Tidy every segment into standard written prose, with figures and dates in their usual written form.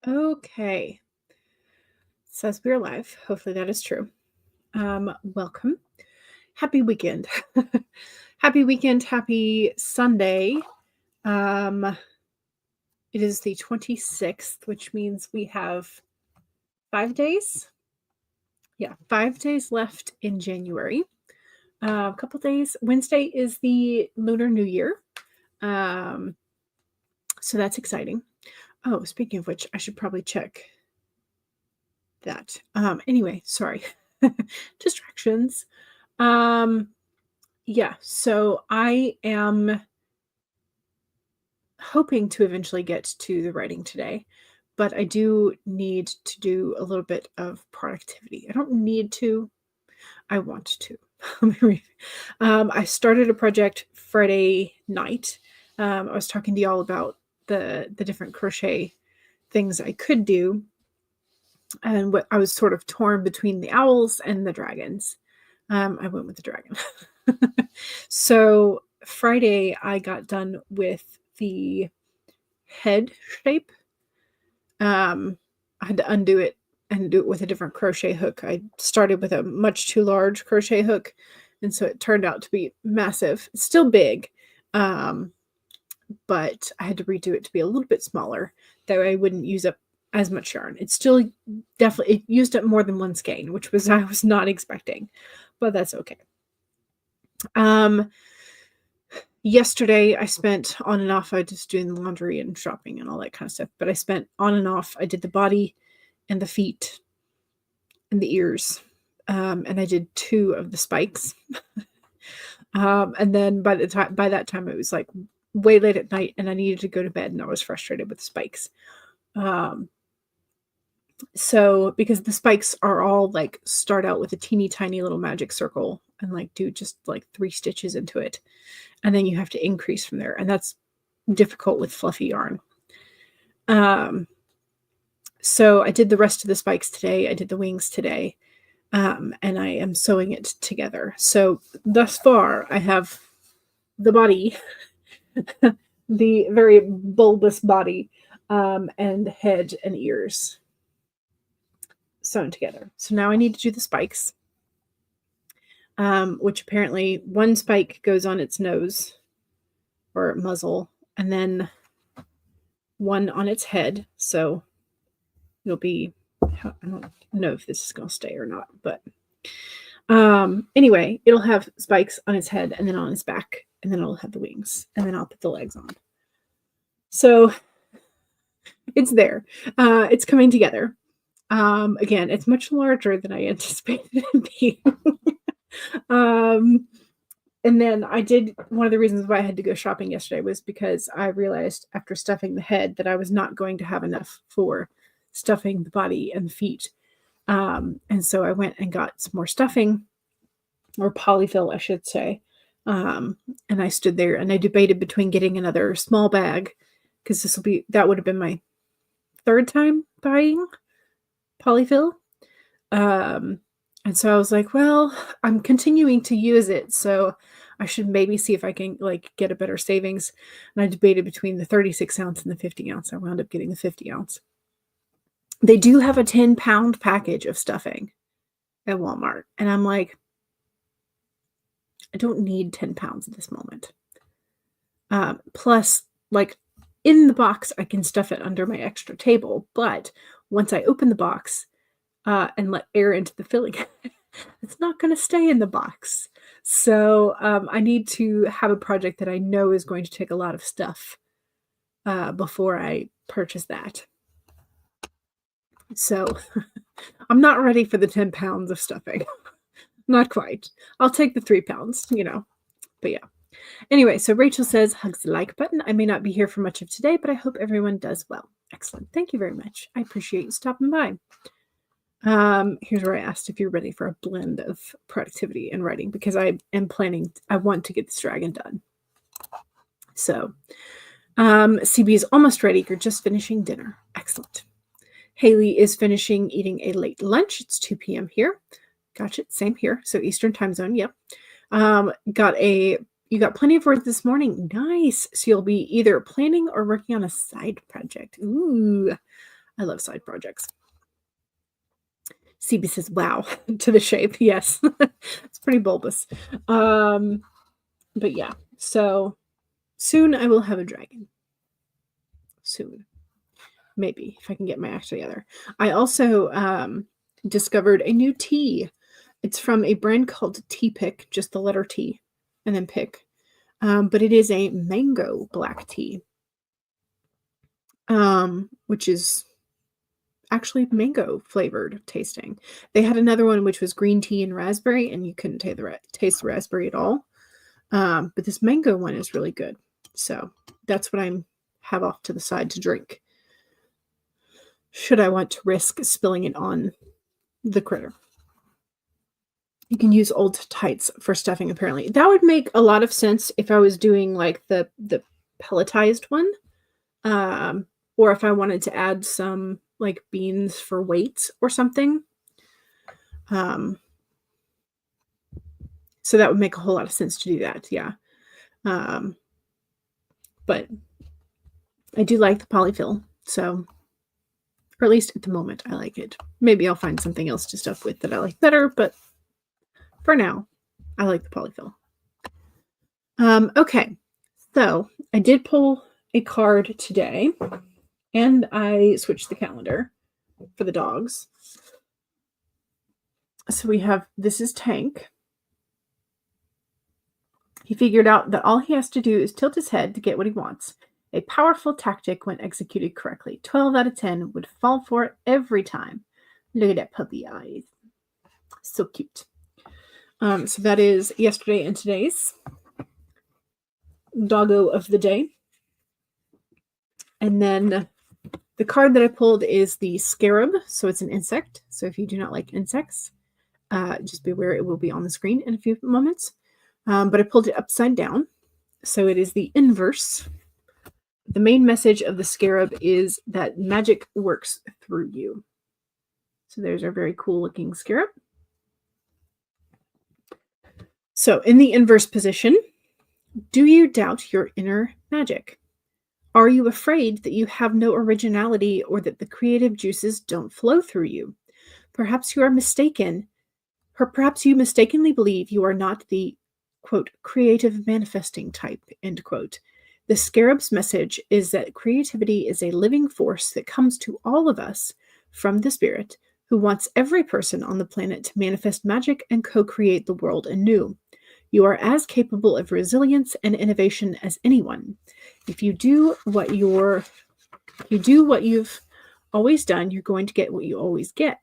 Okay. Says we're live. Hopefully that is true. Welcome. Happy weekend. Happy weekend. Happy Sunday. Um, it is the 26th, which means we have 5 days. Yeah, 5 days left in January. A couple days. Wednesday is the Lunar New Year. So that's exciting. Oh, speaking of which, I should probably check that. Anyway, sorry. Distractions. Um, yeah, so I am hoping to eventually get to the writing today, but I do need to do a little bit of productivity. I don't need to, I want to. I started a project Friday night. I was talking to y'all about the different crochet things I could do, and what I was sort of torn between the owls and the dragons. I went with the dragon. So Friday, I got done with the head shape. I had to undo it and do it with a different crochet hook. I started with a much too large crochet hook, and so it turned out to be massive. It's still big, but I had to redo it to be a little bit smaller. That way I wouldn't use up as much yarn. It still definitely it used up more than one skein, which was I was not expecting, but that's okay. Yesterday I spent on and off. I just doing the laundry and shopping and all that kind of stuff. But I spent on and off. I did the body and the feet and the ears, and I did 2 of the spikes. And then by that time it was like way late at night, and I needed to go to bed, and I was frustrated with the spikes. So because the spikes are all like start out with a teeny tiny little magic circle and like do just like 3 stitches into it, and then you have to increase from there, and that's difficult with fluffy yarn. So I did the rest of the spikes today. I did the wings today, and I am sewing it together. So thus far I have the body, the very bulbous body, and head and ears sewn together. So now I need to do the spikes, which apparently one spike goes on its nose or muzzle, and then one on its head. So it'll be, I don't know if this is going to stay or not, but anyway, it'll have spikes on its head and then on its back, and then it'll have the wings, and then I'll put the legs on. So it's there. It's coming together. Again, it's much larger than I anticipated it being. And then I did, one of the reasons why I had to go shopping yesterday was because I realized after stuffing the head that I was not going to have enough for stuffing the body and the feet. And so I went and got some more stuffing, or polyfill, I should say. And I stood there and I debated between getting another small bag, because that would have been my 3rd time buying polyfill. And so I was like, well, I'm continuing to use it, so I should maybe see if I can like get a better savings. And I debated between the 36 ounce and the 50 ounce. I wound up getting the 50 ounce. They do have a 10-pound package of stuffing at Walmart, and I'm like, I don't need 10 pounds at this moment. Plus, like in the box, I can stuff it under my extra table, but once I open the box and let air into the filling, it's not going to stay in the box. So I need to have a project that I know is going to take a lot of stuff before I purchase that. So I'm not ready for the 10 pounds of stuffing. Not quite. I'll take the 3 pounds, but yeah. Anyway, so Rachel says, hugs the like button. I may not be here for much of today, but I hope everyone does well. Excellent. Thank you very much. I appreciate you stopping by. Here's where I asked if you're ready for a blend of productivity and writing, because I want to get this dragon done. So, CB is almost ready. You're just finishing dinner. Excellent. Haley is finishing eating a late lunch. It's 2 p.m. here. Gotcha. Same here. So Eastern time zone. Yep. You got plenty of work this morning. Nice. So you'll be either planning or working on a side project. Ooh. I love side projects. CB says, wow, to the shape. Yes, it's pretty bulbous. But yeah, so soon I will have a dragon. Soon. Maybe, if I can get my act together. I also discovered a new tea. It's from a brand called Tea Pick, just the letter T, and then pick. But it is a mango black tea, which is actually mango flavored tasting. They had another one which was green tea and raspberry, and you couldn't taste the raspberry at all. But this mango one is really good. So that's what I have off to the side to drink, should I want to risk spilling it on the critter. You can use old tights for stuffing, apparently. That would make a lot of sense if I was doing like the pelletized one. Or if I wanted to add some like beans for weights or something. So that would make a whole lot of sense to do that, yeah. But I do like the polyfill, so, or at least at the moment, I like it. Maybe I'll find something else to stuff with that I like better, but for now, I like the polyfill. Okay, so I did pull a card today, and I switched the calendar for the dogs. So we have, this is Tank. He figured out that all he has to do is tilt his head to get what he wants. A powerful tactic when executed correctly. 12 out of 10 would fall for it every time. Look at that puppy eyes. So cute. So that is yesterday and today's doggo of the day. And then the card that I pulled is the scarab. So it's an insect. So if you do not like insects, just be aware it will be on the screen in a few moments. But I pulled it upside down. So it is the inverse. The main message of the scarab is that magic works through you. So there's our very cool looking scarab. So in the inverse position, do you doubt your inner magic? Are you afraid that you have no originality or that the creative juices don't flow through you? Perhaps you are mistaken, or perhaps you mistakenly believe you are not the, quote, creative manifesting type, end quote. The scarab's message is that creativity is a living force that comes to all of us from the spirit, who wants every person on the planet to manifest magic and co-create the world anew. You are as capable of resilience and innovation as anyone. If you do what you've always done, you're going to get what you always get.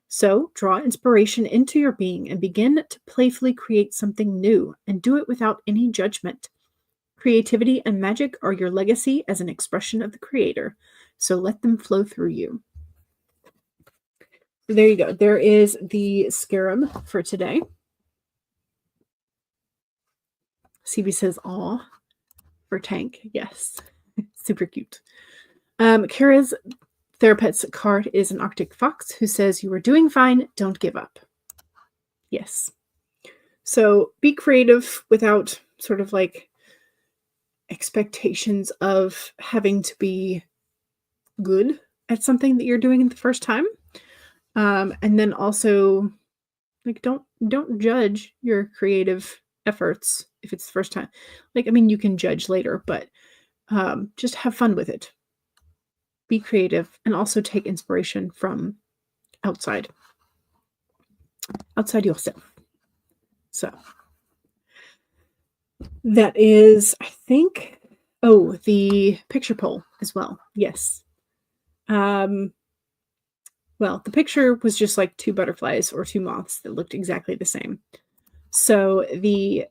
So draw inspiration into your being and begin to playfully create something new, and do it without any judgment. Creativity and magic are your legacy as an expression of the Creator, so let them flow through you. There you go. There is the scarab for today. CB says, aw, for Tank. Yes, super cute. Kara's Therapet's card is an Arctic Fox who says, you are doing fine, don't give up. Yes. So be creative without sort of like expectations of having to be good at something that you're doing the first time. And then also, like, don't judge your creative efforts if it's the first time. Like, I mean, you can judge later, but just have fun with it. Be creative, and also take inspiration from outside yourself. So that is, I think, the picture poll as well. Yes. Well, the picture was just like two butterflies or two moths that looked exactly the same. So the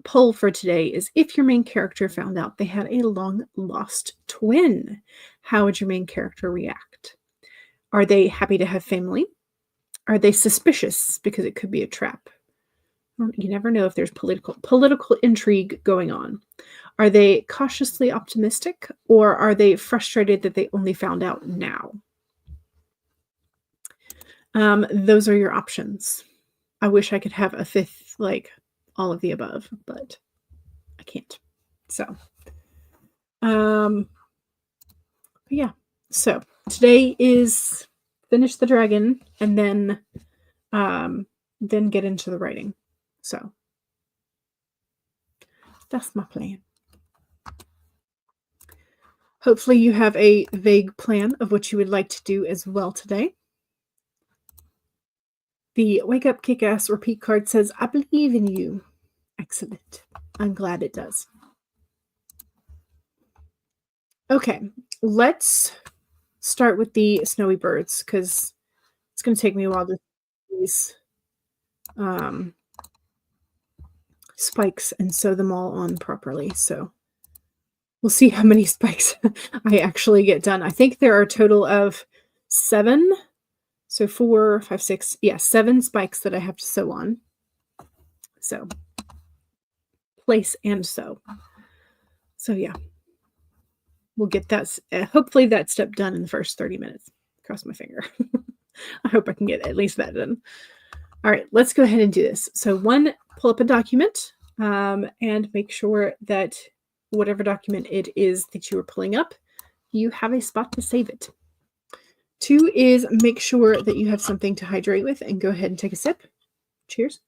poll for today is, if your main character found out they had a long lost twin, how would your main character react? Are they happy to have family? Are they suspicious because it could be a trap? You never know if there's political intrigue going on. Are they cautiously optimistic, or are they frustrated that they only found out now? Those are your options. I wish I could have a fifth, like all of the above, but I can't. So, yeah. So today is finish the dragon and then get into the writing. So that's my plan. Hopefully you have a vague plan of what you would like to do as well today. The Wake Up Kick-Ass repeat card says, I believe in you. Excellent. I'm glad it does. Okay, let's start with the snowy birds because it's going to take me a while to these spikes and sew them all on properly. So we'll see how many spikes I actually get done. I think there are a total of 7. So 4, 5, 6, 7 spikes that I have to sew on. So place and sew. So yeah, we'll get that. Hopefully that step done in the first 30 minutes. Cross my finger. I hope I can get at least that done. All right, let's go ahead and do this. So 1, pull up a document and make sure that whatever document it is that you are pulling up, you have a spot to save it. 2 is make sure that you have something to hydrate with and go ahead and take a sip. Cheers.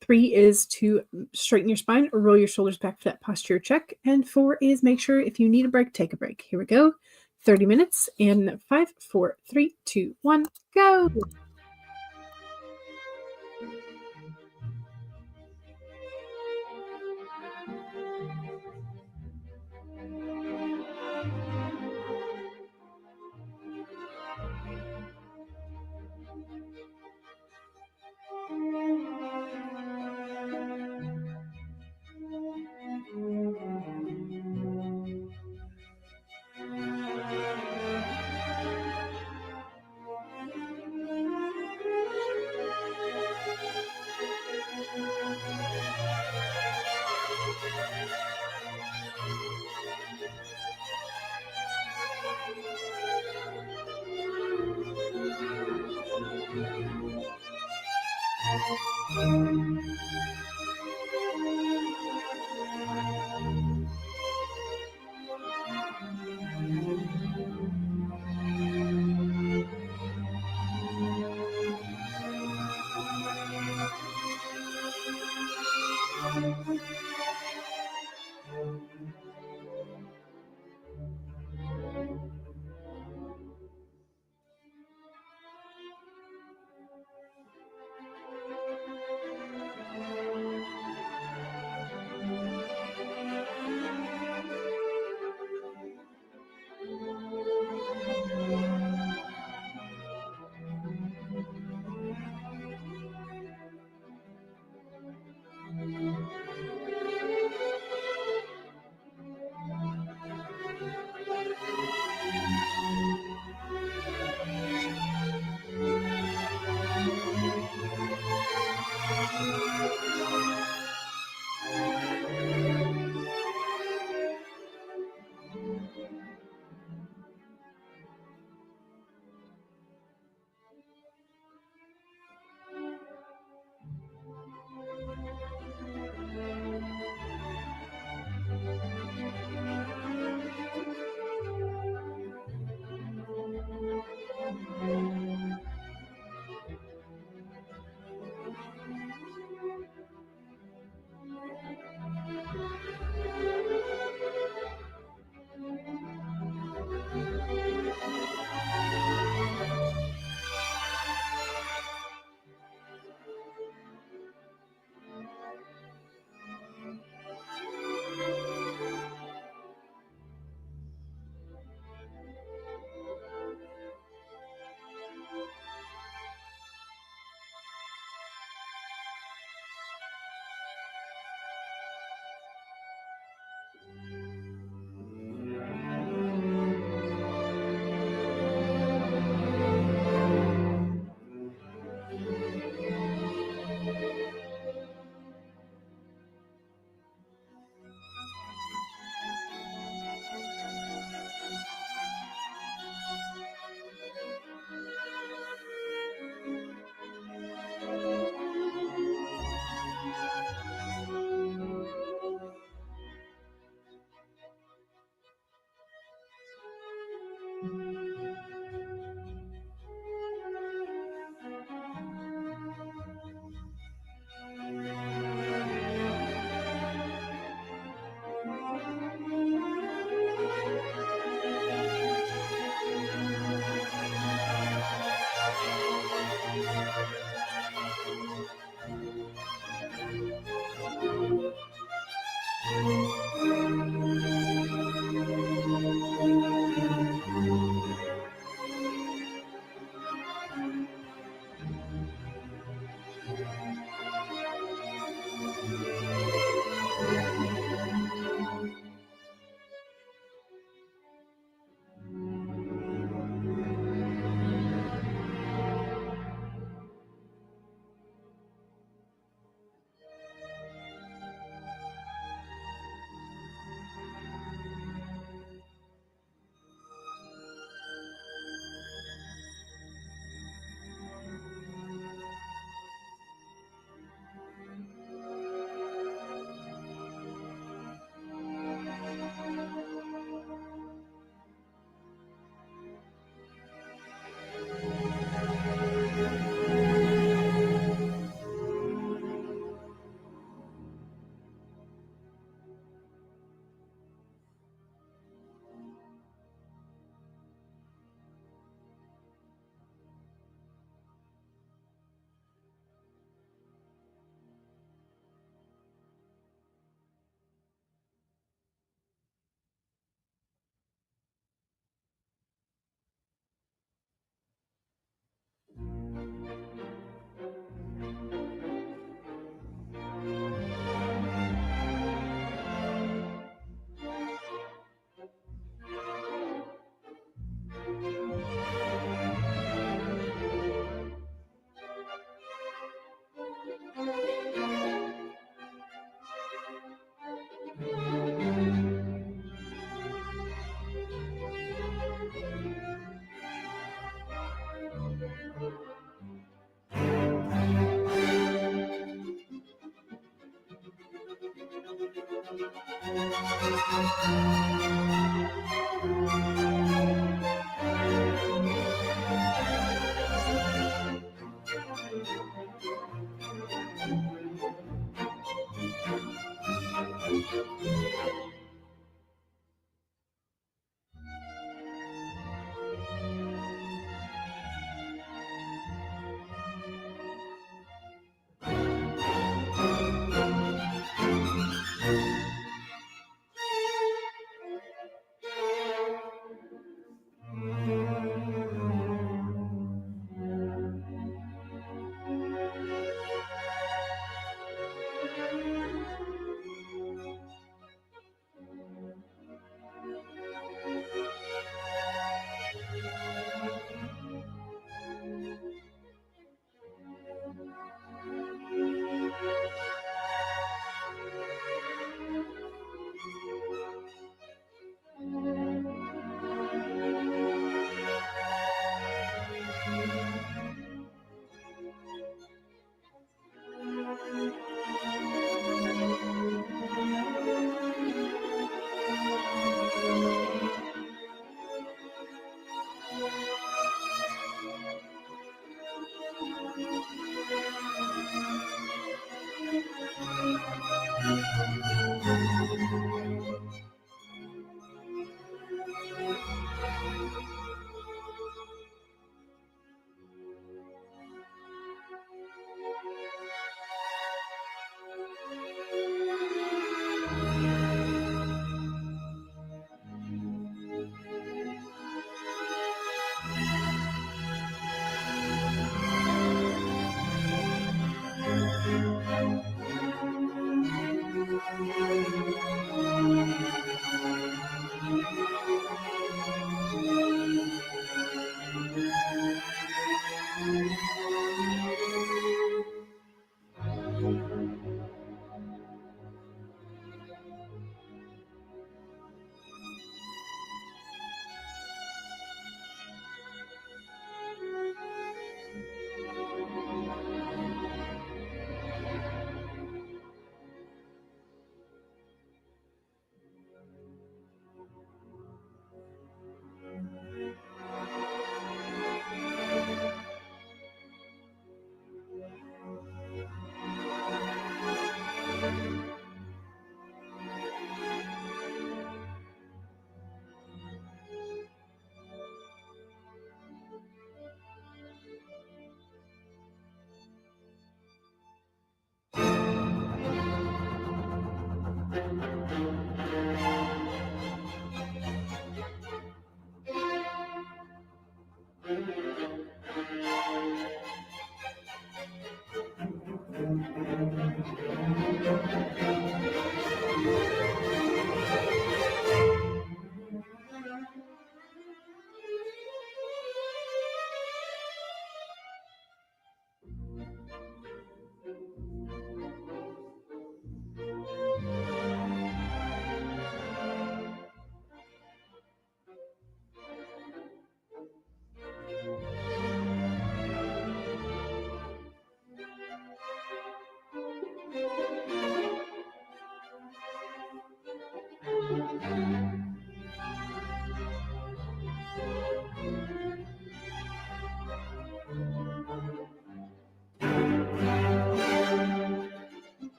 3 is to straighten your spine or roll your shoulders back for that posture check. And 4 is make sure if you need a break, take a break. Here we go. 30 minutes in 5, 4, 3, 2, 1, go.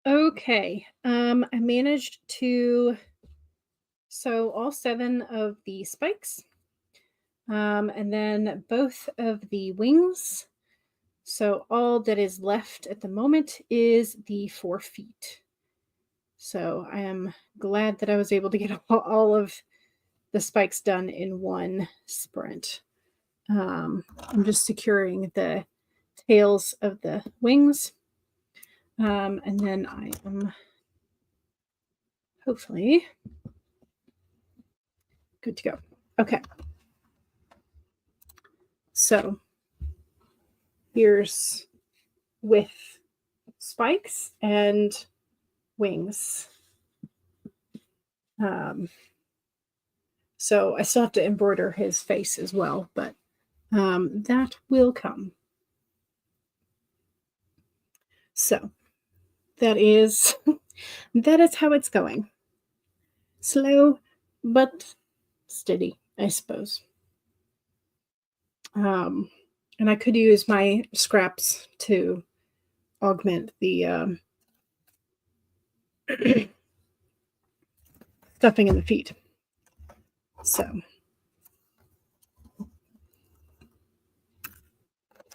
Okay. I managed to sew all 7 of the spikes, and then both of the wings. So all that is left at the moment is the 4 feet. So I am glad that I was able to get all of the spikes done in one sprint. I'm just securing the tails of the wings. And then I am hopefully good to go. Okay. So here's with spikes and wings. So I still have to embroider his face as well, but that will come. So that is how it's going. Slow but steady, I suppose. And I could use my scraps to augment the stuffing in the feet. So,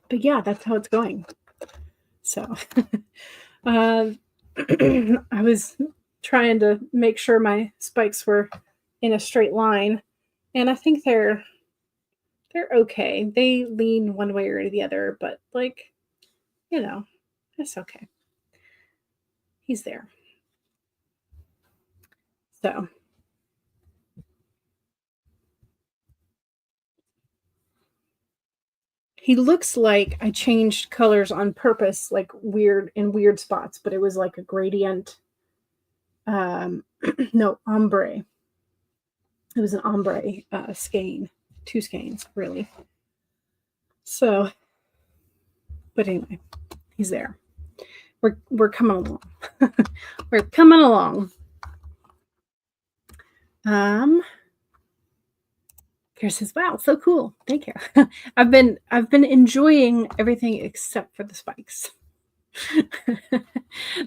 but yeah, that's how it's going. So, I was trying to make sure my spikes were in a straight line, and I think they're okay. They lean one way or the other, but like, it's okay. He's there. So he looks like I changed colors on purpose, like weird spots, but it was like a gradient. No, ombre. It was an ombre skein, 2 skeins, really. So, but anyway, he's there. We're coming along. We're coming along. Kara says, "Wow, so cool. Thank you." I've been enjoying everything except for the spikes.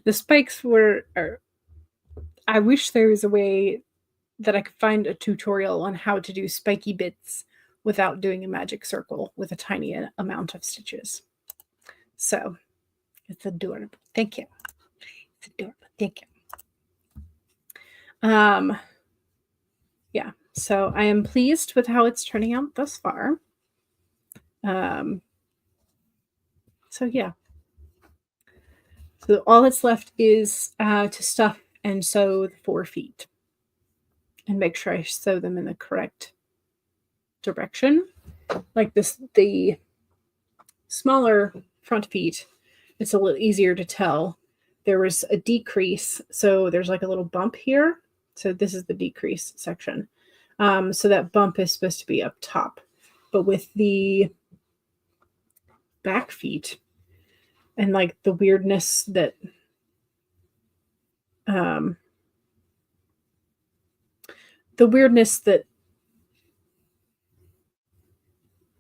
The spikes I wish there was a way that I could find a tutorial on how to do spiky bits without doing a magic circle with a tiny amount of stitches. So it's adorable. Thank you. It's adorable. Thank you. Yeah. So I am pleased with how it's turning out thus far. So yeah. So all that's left is to stuff and sew the 4 feet. And make sure I sew them in the correct direction. Like the smaller front feet, it's a little easier to tell. There was a decrease, so there's like a little bump here. So this is the decrease section. So that bump is supposed to be up top. But with the back feet and like the weirdness that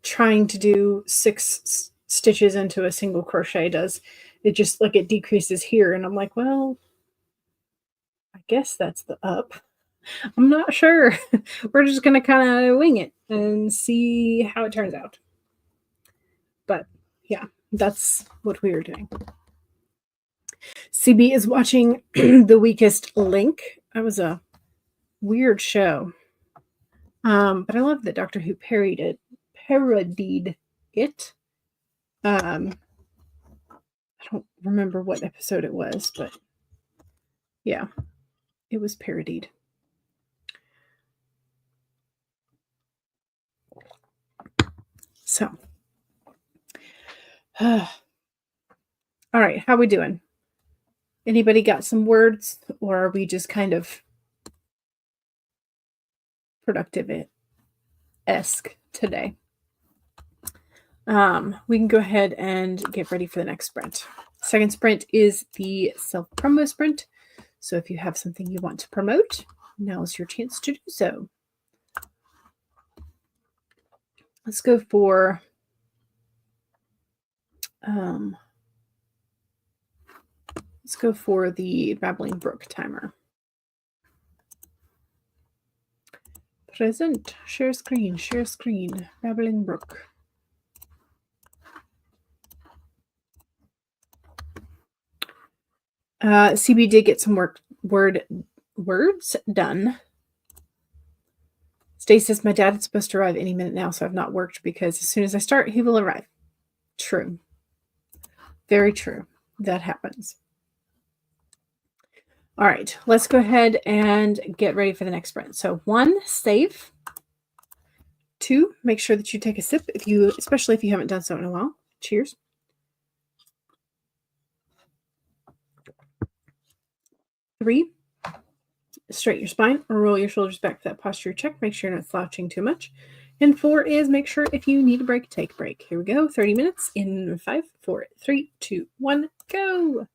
trying to do 6 stitches into a single crochet does, it just like it decreases here, and I'm like, well, I guess that's the up. I'm not sure. We're just gonna kind of wing it and see how it turns out. But yeah, that's what we are doing. CB is watching The Weakest Link. That was a weird show. But I love that Doctor Who parodied it. I don't remember what episode it was, but yeah, it was parodied. So, all right, how we doing? Anybody got some words, or are we just kind of productive-esque today? We can go ahead and get ready for the next sprint. Second sprint is the self-promo sprint. So if you have something you want to promote, now's your chance to do so. Let's go for the Babbling Brook timer. Present, share screen, Babbling Brook. CB did get some words done. Stace says, my dad is supposed to arrive any minute now, so I've not worked because as soon as I start, he will arrive. True. Very true. That happens. All right, let's go ahead and get ready for the next sprint. So 1, save. 2, make sure that you take a sip, especially if you haven't done so in a while. Cheers. 3, straighten your spine or roll your shoulders back for that posture check. Make sure you're not slouching too much. And 4 is make sure if you need a break, take a break. Here we go. 30 minutes in 5, 4, 3, 2, 1, go.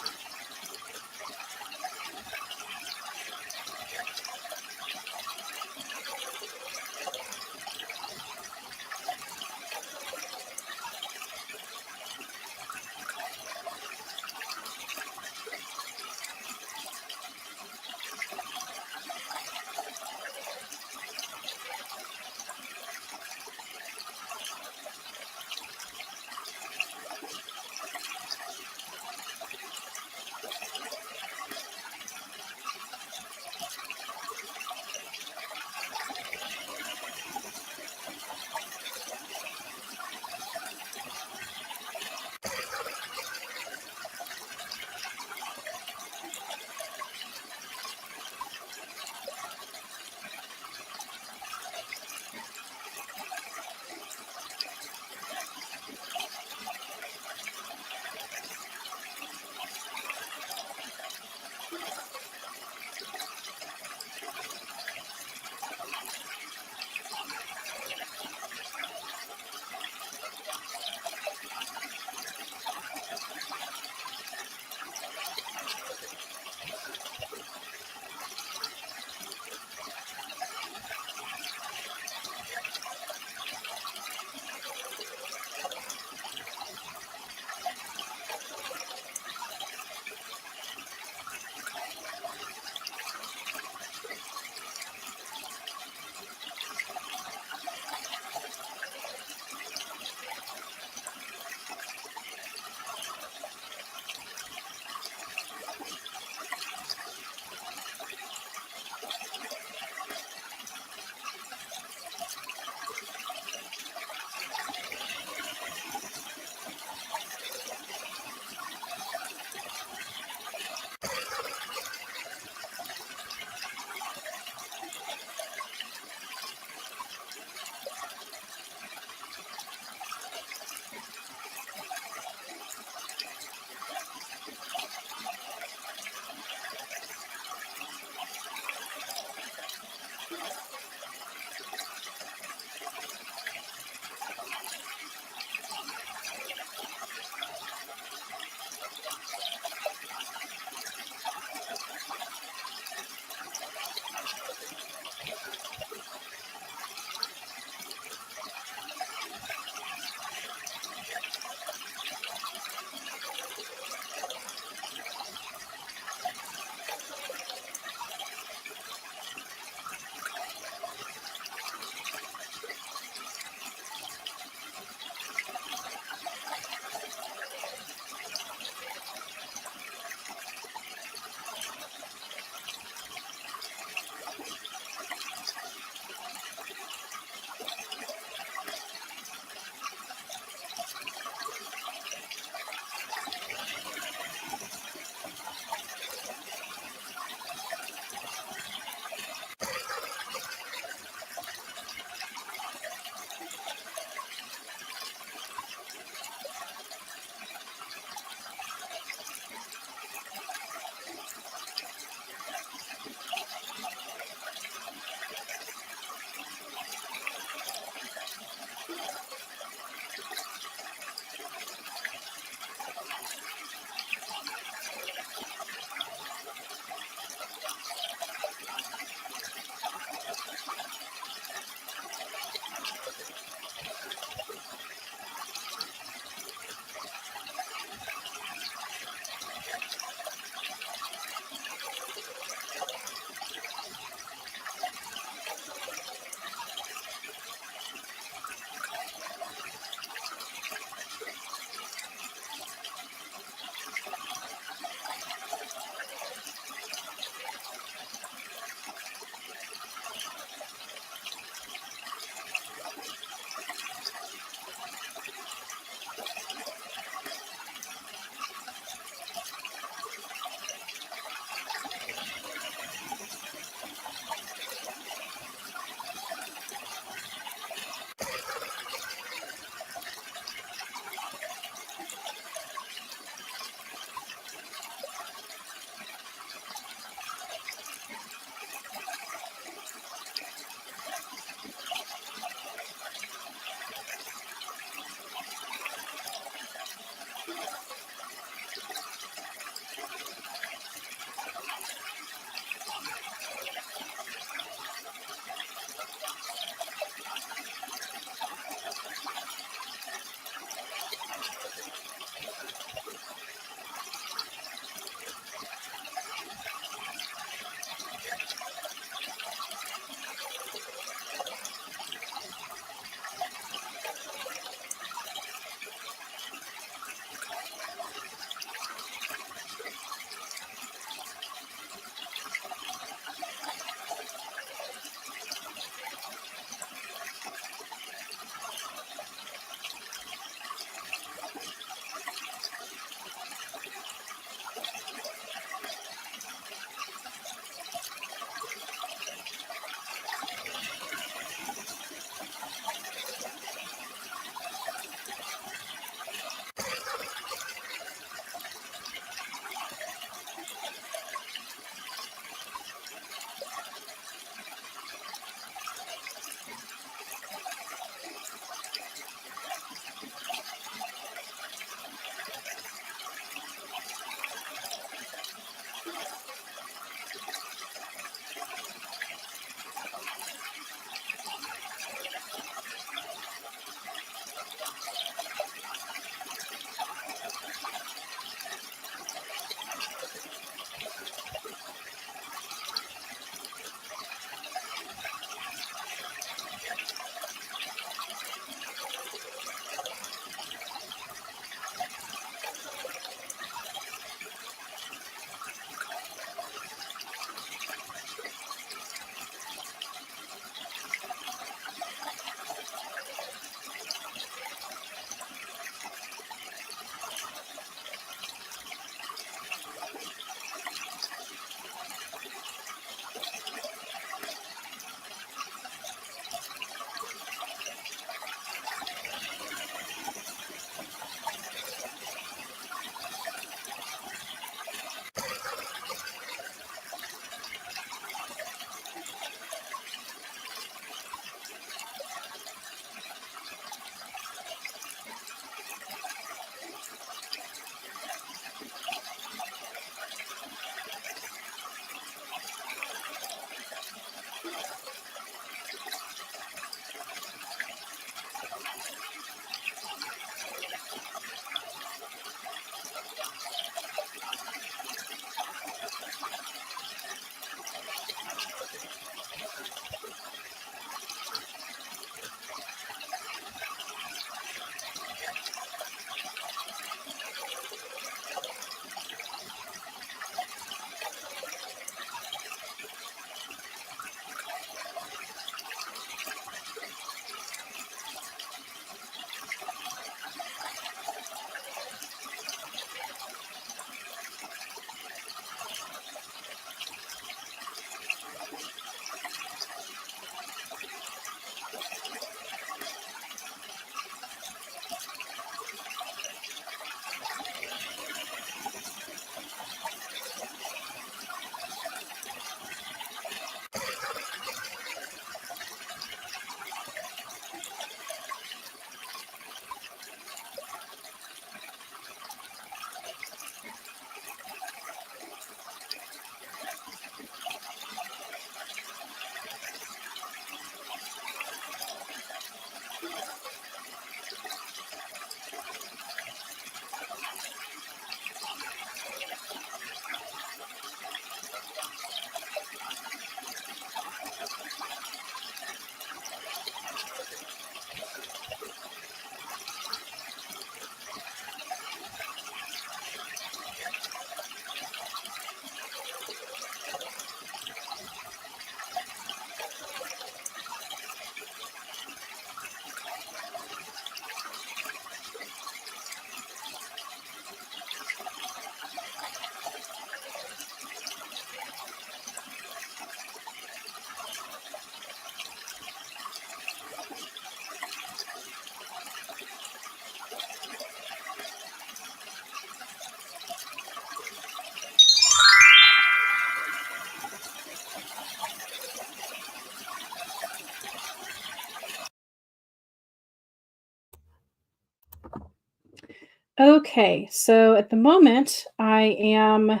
Okay, so at the moment, I am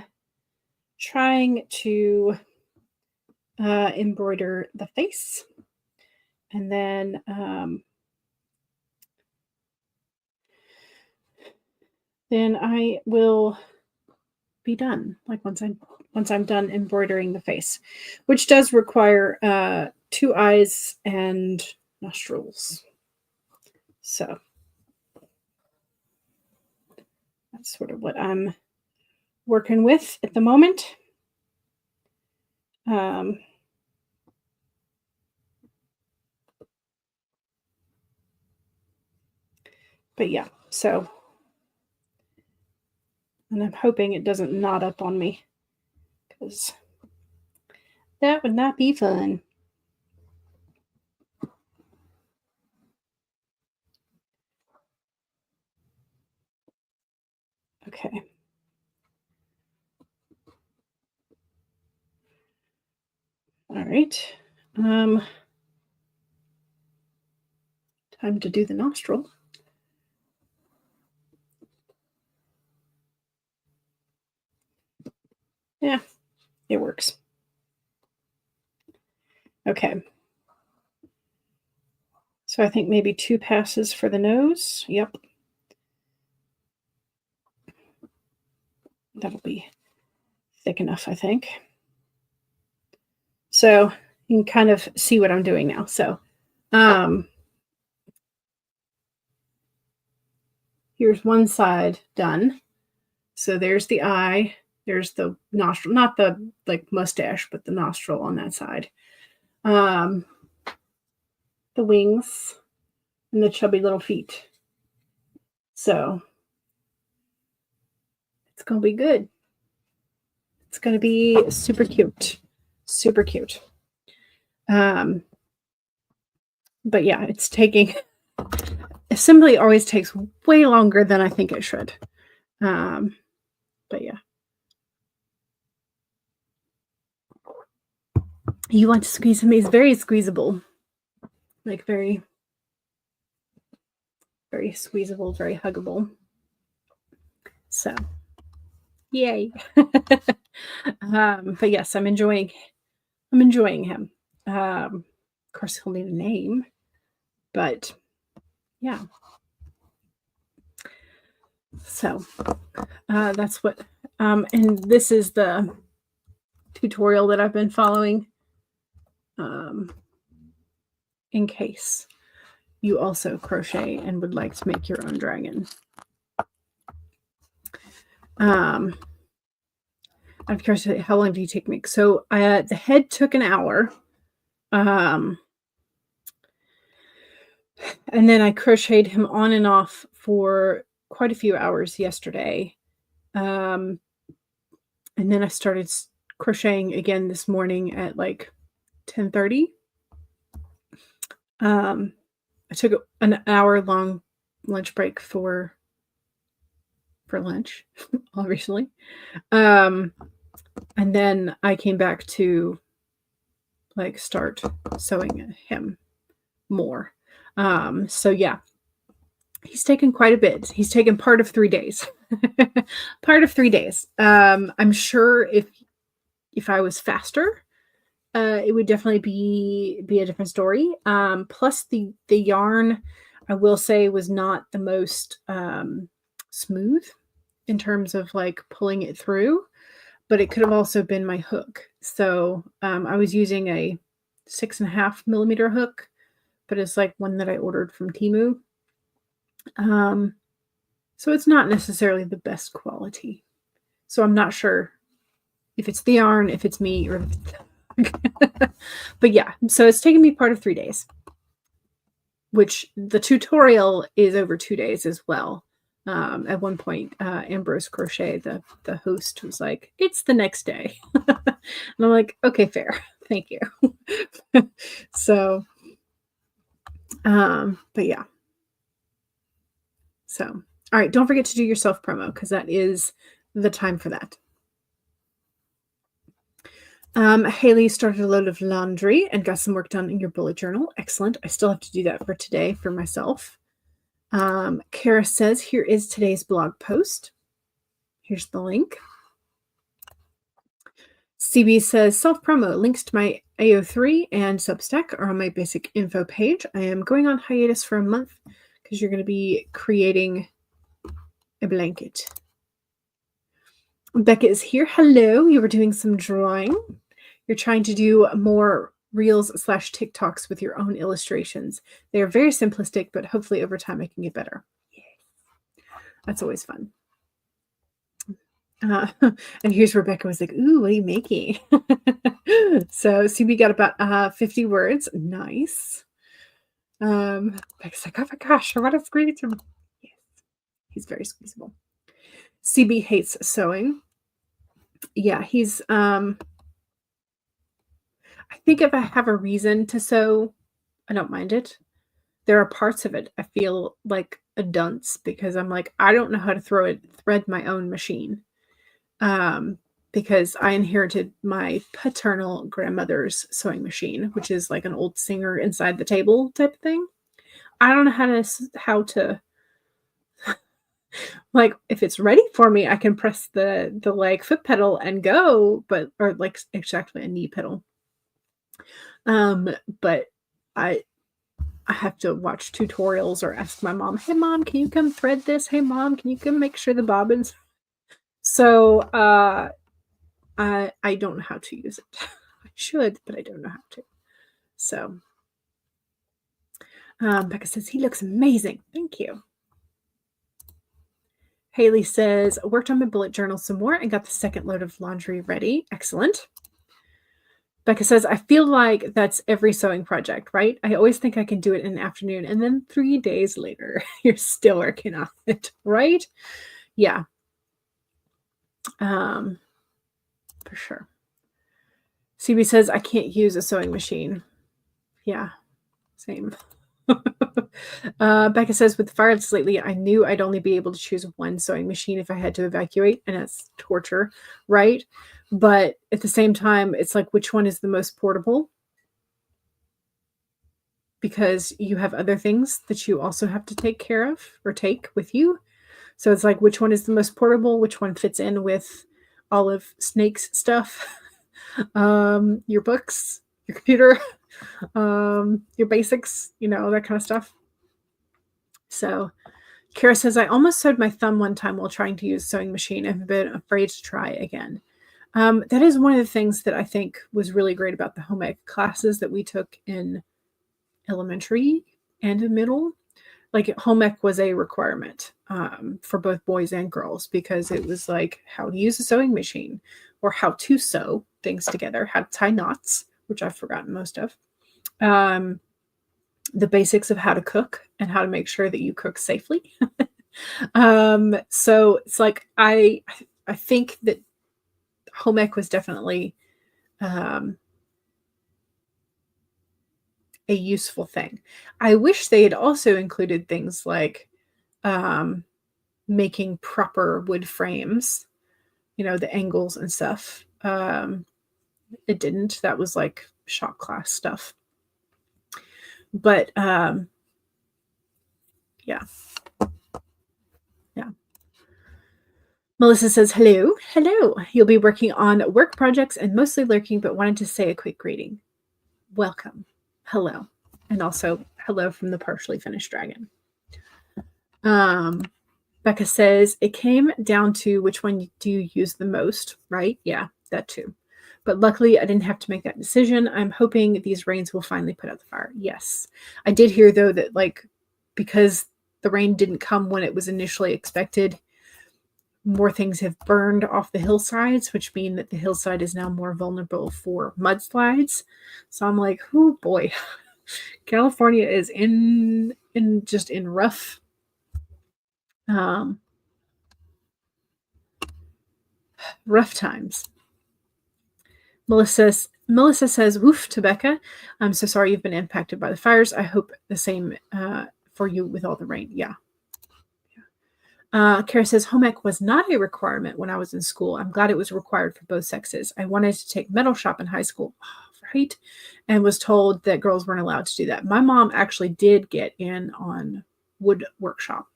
trying to embroider the face, and then I will be done. Like once I'm done embroidering the face, which does require 2 eyes and nostrils. So that's sort of what I'm working with at the moment. Um, but yeah, so, and I'm hoping it doesn't knot up on me because that would not be fun. Okay. All right. Time to do the nostril. Yeah, it works. Okay. So I think maybe 2 passes for the nose. Yep. That'll be thick enough, I think. So you can kind of see what I'm doing now. So here's one side done. So there's the eye, there's the nostril, not the like mustache, but the nostril on that side. The wings and the chubby little feet. So it's going to be good. It's going to be super cute. Super cute. But yeah, it's taking assembly always takes way longer than I think it should. But yeah. You want to squeeze him, he's very squeezable. Like very, very squeezable, very huggable. So yay. But yes, I'm enjoying him. Of course he'll need a name, but yeah. So that's what and this is the tutorial that I've been following in case you also crochet and would like to make your own dragon. Of course, how long do you take to make? So the head took an hour. And then I crocheted him on and off for quite a few hours yesterday. And then I started crocheting again this morning at like 10:30. I took an hour-long lunch break for lunch, obviously. And then I came back to like start sewing him more. So yeah, he's taken quite a bit. He's taken part of 3 days. Part of 3 days. I'm sure if I was faster, it would definitely be a different story. Plus the yarn, I will say, was not the most smooth in terms of like pulling it through, but it could have also been my hook. So I was using a 6.5 millimeter hook, but it's like one that I ordered from Temu. So it's not necessarily the best quality. So I'm not sure if it's the yarn, if it's me, or but yeah, so it's taken me part of 3 days, which the tutorial is over 2 days as well. At one point, Ambrose Crochet, the host, was like, "It's the next day," and I'm like, "Okay, fair, thank you." So, but yeah. So, all right, don't forget to do your self promo because that is the time for that. Haley started a load of laundry and got some work done in your bullet journal. Excellent. I still have to do that for today for myself. Kara says, here is today's blog post. Here's the link. CB says, self-promo, links to my AO3 and Substack are on my basic info page. I am going on hiatus for a month because you're going to be creating a blanket. Becca is here. Hello. You were doing some drawing. You're trying to do more reels / TikToks with your own illustrations. They are very simplistic, but hopefully over time I can get better. Yes. That's always fun. And here's Rebecca was like, ooh, what are you making? So CB got about 50 words. Nice. Becca's like, oh my gosh, I want to squeeze him. Yes. He's very squeezable. CB hates sewing. Yeah, he's I think if I have a reason to sew, I don't mind it. There are parts of it I feel like a dunce because I'm like, I don't know how to thread my own machine. Because I inherited my paternal grandmother's sewing machine, which is like an old Singer inside the table type of thing. I don't know how to like, if it's ready for me, I can press the like foot pedal and go, or like exactly a knee pedal. But I have to watch tutorials or ask my mom, hey mom, can you come thread this? Hey mom, can you come make sure the bobbins? So, I don't know how to use it. I should, but I don't know how to. So, Becca says, he looks amazing. Thank you. Haley says, worked on my bullet journal some more and got the second load of laundry ready. Excellent. Becca says, I feel like that's every sewing project, right? I always think I can do it in an afternoon. And then 3 days later, you're still working on it, right? Yeah. For sure. CB says, I can't use a sewing machine. Yeah, same. Becca says, with the fires lately, I knew I'd only be able to choose one sewing machine if I had to evacuate, and it's torture, right? But at the same time, it's like, which one is the most portable? Because you have other things that you also have to take care of or take with you. So it's like, which one is the most portable? Which one fits in with all of Snake's stuff? Your books, your computer, your basics, that kind of stuff. So Kara says, I almost sewed my thumb one time while trying to use a sewing machine. I've been afraid to try again. That is one of the things that I think was really great about the home ec classes that we took in elementary and in middle. Like, home ec was a requirement for both boys and girls, because it was like how to use a sewing machine or how to sew things together, how to tie knots, which I've forgotten most of. The basics of how to cook and how to make sure that you cook safely. So it's like, I think that home ec was definitely a useful thing. I wish they had also included things like making proper wood frames, the angles and stuff. It didn't. That was like shop class stuff. But yeah. Melissa says, hello. You'll be working on work projects and mostly lurking, but wanted to say a quick greeting. Welcome. Hello. And also hello from the partially finished dragon. Becca says, it came down to which one do you use the most, right? Yeah, that too. But luckily, I didn't have to make that decision. I'm hoping these rains will finally put out the fire. Yes. I did hear, though, that because the rain didn't come when it was initially expected, more things have burned off the hillsides, which mean that the hillside is now more vulnerable for mudslides. So I'm like, oh boy, California is in rough rough times. Melissa says, woof to Becca. I'm so sorry you've been impacted by the fires. I hope the same for you with all the rain. Yeah. Kara says, home ec was not a requirement when I was in school. I'm glad it was required for both sexes. I wanted to take metal shop in high school, right? And was told that girls weren't allowed to do that. My mom actually did get in on wood workshop,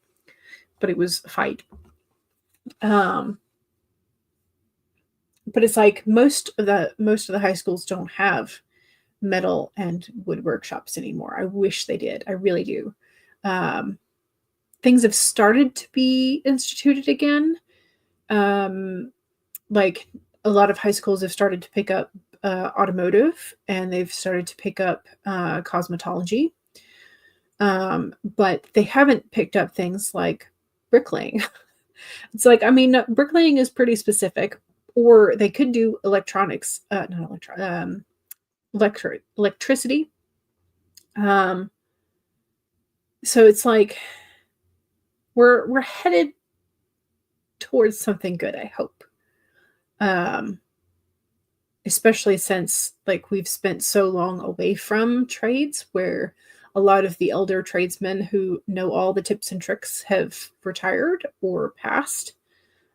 but it was a fight. But it's like most of the high schools don't have metal and wood workshops anymore. I wish they did. I really do. Things have started to be instituted again. Like a lot of high schools have started to pick up automotive, and they've started to pick up cosmetology. But they haven't picked up things like bricklaying. It's like, I mean, bricklaying is pretty specific, or they could do electronics, electricity. So it's like we're headed towards something good, I hope. Especially since like we've spent so long away from trades, where a lot of the elder tradesmen who know all the tips and tricks have retired or passed.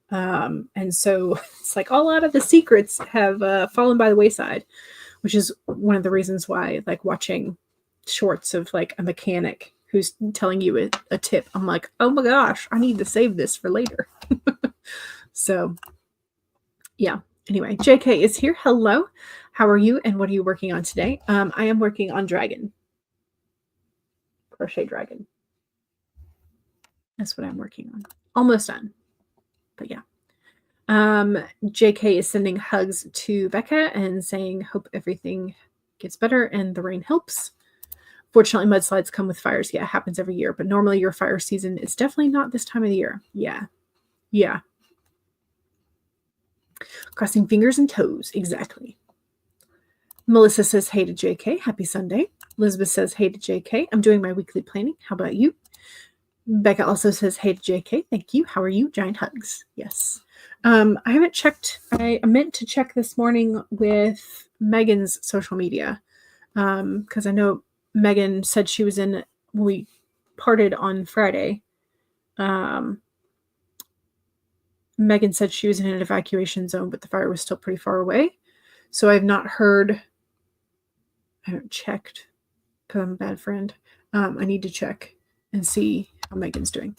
And so it's like a lot of the secrets have fallen by the wayside, which is one of the reasons why, like, watching shorts of like a mechanic who's telling you a tip, I'm like, oh my gosh, I need to save this for later. So yeah. Anyway, JK is here. Hello. How are you, and what are you working on today? I am working on dragon. Crochet dragon. That's what I'm working on. Almost done. But yeah. JK is sending hugs to Becca and saying, hope everything gets better and the rain helps. Fortunately, mudslides come with fires. Yeah, it happens every year. But normally your fire season is definitely not this time of the year. Yeah. Yeah. Crossing fingers and toes. Exactly. Melissa says, hey to JK. Happy Sunday. Elizabeth says, hey to JK. I'm doing my weekly planning. How about you? Becca also says, hey to JK. Thank you. How are you? Giant hugs. Yes. I haven't checked. I meant to check this morning with Megan's social media, because I know Megan said she was in, when we parted on Friday, Megan said she was in an evacuation zone, but the fire was still pretty far away. So I've not heard. I haven't checked because I'm a bad friend. I need to check and see how Megan's doing.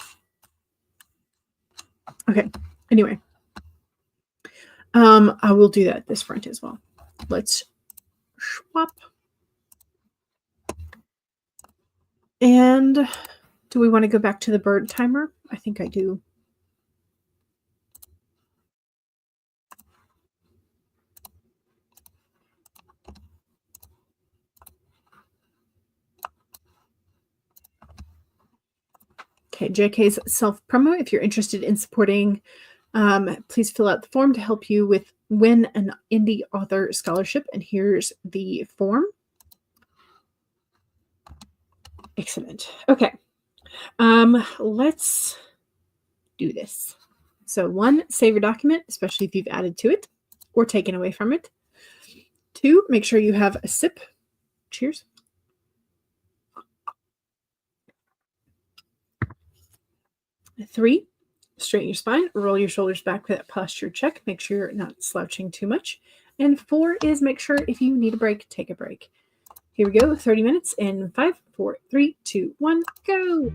Okay. Anyway, I will do that this front as well. Let's swap. And do we want to go back to the bird timer? I think I do. Okay, JK's self-promo. If you're interested in supporting, please fill out the form to help you win an indie author scholarship. And here's the form. Excellent. Okay. Let's do this. So 1, save your document, especially if you've added to it or taken away from it. 2, make sure you have a sip. Cheers. 3, straighten your spine, roll your shoulders back for that posture check. Make sure you're not slouching too much. And 4 is make sure if you need a break, take a break. Here we go, 30 minutes in 5, 4, 3, 2, 1, go.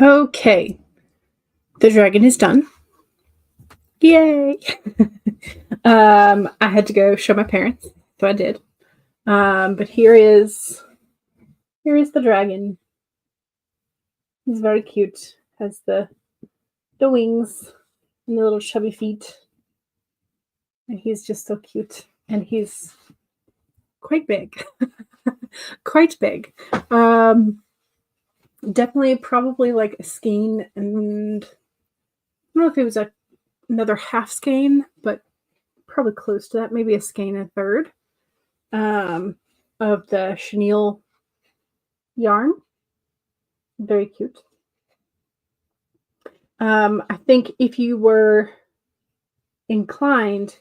Okay. The dragon is done. Yay! I had to go show my parents, so I did. But here is the dragon. He's very cute. Has the wings and the little chubby feet. And he's just so cute. And he's quite big. Quite big. Definitely probably like a skein, and I don't know if it was another half skein, but probably close to that. Maybe a skein and a third of the chenille yarn. Very cute. I think if you were inclined,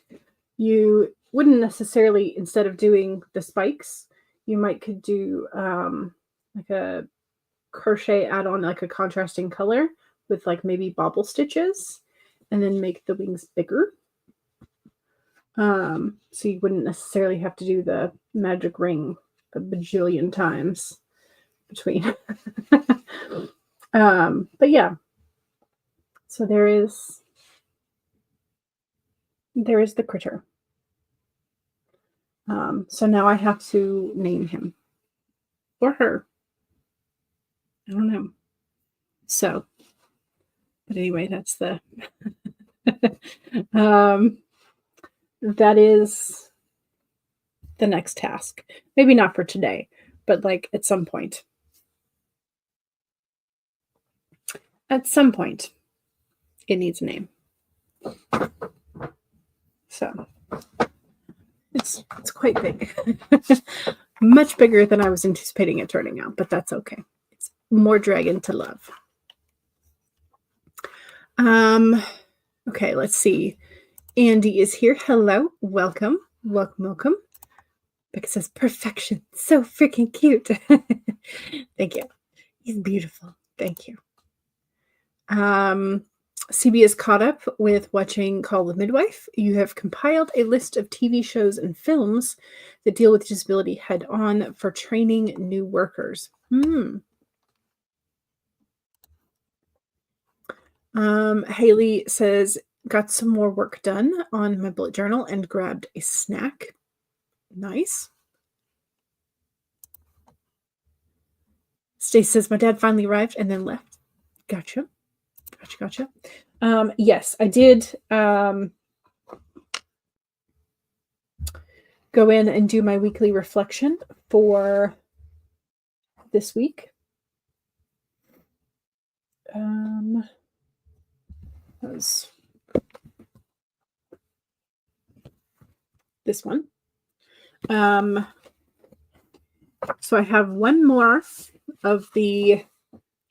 you wouldn't necessarily, instead of doing the spikes, you could do like a crochet add on like a contrasting color with like maybe bobble stitches, and then make the wings bigger. So you wouldn't necessarily have to do the magic ring a bajillion times between. But yeah, so there is the critter. So now I have to name him or her. I don't know. So, but anyway, that's the that is the next task. Maybe not for today, but like at some point. At some point, it needs a name. So it's quite big. Much bigger than I was anticipating it turning out, but that's okay. It's more dragon to love. Okay, let's see. Andy is here. Hello. Welcome. Welcome. Becca says, perfection. So freaking cute. Thank you. He's beautiful. Thank you. CB is caught up with watching Call the Midwife. You have compiled a list of TV shows and films that deal with disability head on for training new workers. Haley says, got some more work done on my bullet journal and grabbed a snack. Nice. Stace says, my dad finally arrived and then left. Gotcha. Yes, I did go in and do my weekly reflection for this week. Was this one. So I have one more of the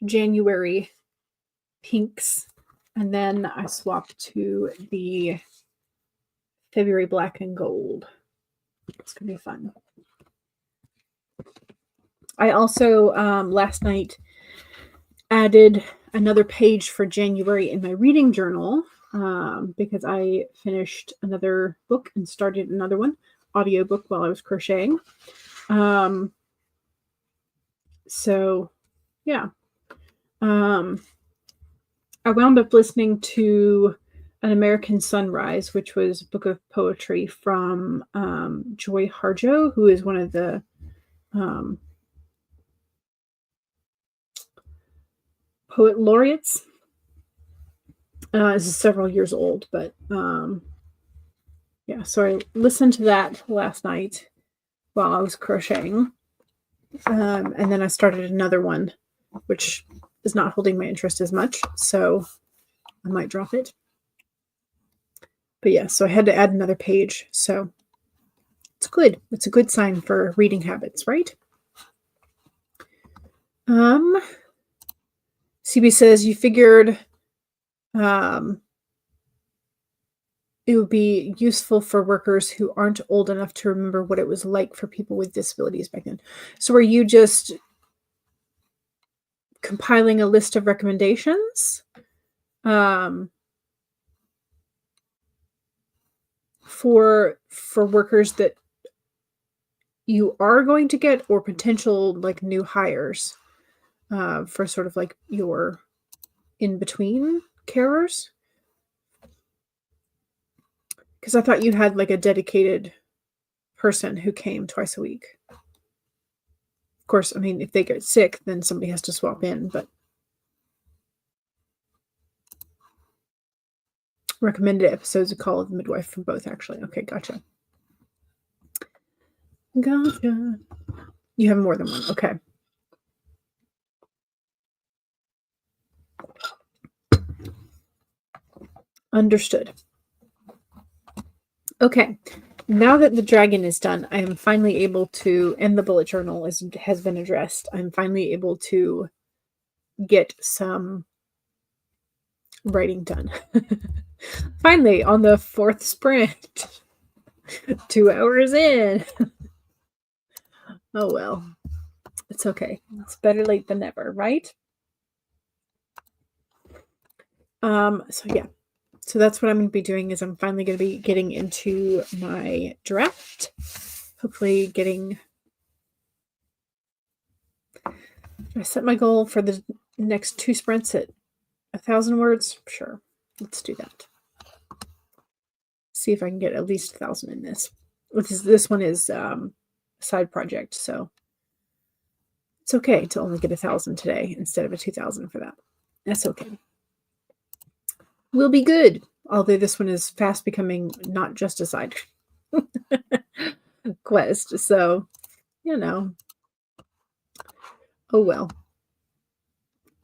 January pinks, and then I swap to the February black and gold. It's gonna be fun. I also last night added another page for January in my reading journal because I finished another book and started another one, audiobook, while I was crocheting. So yeah. I wound up listening to An American Sunrise, which was a book of poetry from Joy Harjo, who is one of the poet laureates. This is several years old, but yeah, so I listened to that last night while I was crocheting. And then I started another one, which is not holding my interest as much, so I might drop it. But yeah, so I had to add another page, so it's good. It's a good sign for reading habits, right? CB says you figured it would be useful for workers who aren't old enough to remember what it was like for people with disabilities back then. So are you just compiling a list of recommendations for workers that you are going to get, or potential like new hires for sort of like your in between carers? Because I thought you had like a dedicated person who came twice a week. Of course, I mean, if they get sick, then somebody has to swap in, but recommended episodes of Call of the Midwife from both, actually. Okay, gotcha. Gotcha. You have more than one. Okay. Understood. Okay. Now that the dragon is done, I am finally able to, and the bullet journal has been addressed, I'm finally able to get some writing done. Finally, on the 4th sprint. 2 hours in. Oh well. It's okay. It's better late than never, right? So yeah. So that's what I'm going to be doing is I'm finally going to be getting into my draft. Hopefully getting... I set my goal for the next 2 sprints at 1,000 words. Sure. Let's do that. See if I can get at least 1,000 in this. This one is a side project, so it's okay to only get 1,000 today instead of a 2,000 for that. That's okay. We'll be good. Although this one is fast becoming not just a side quest. So, you know. Oh well.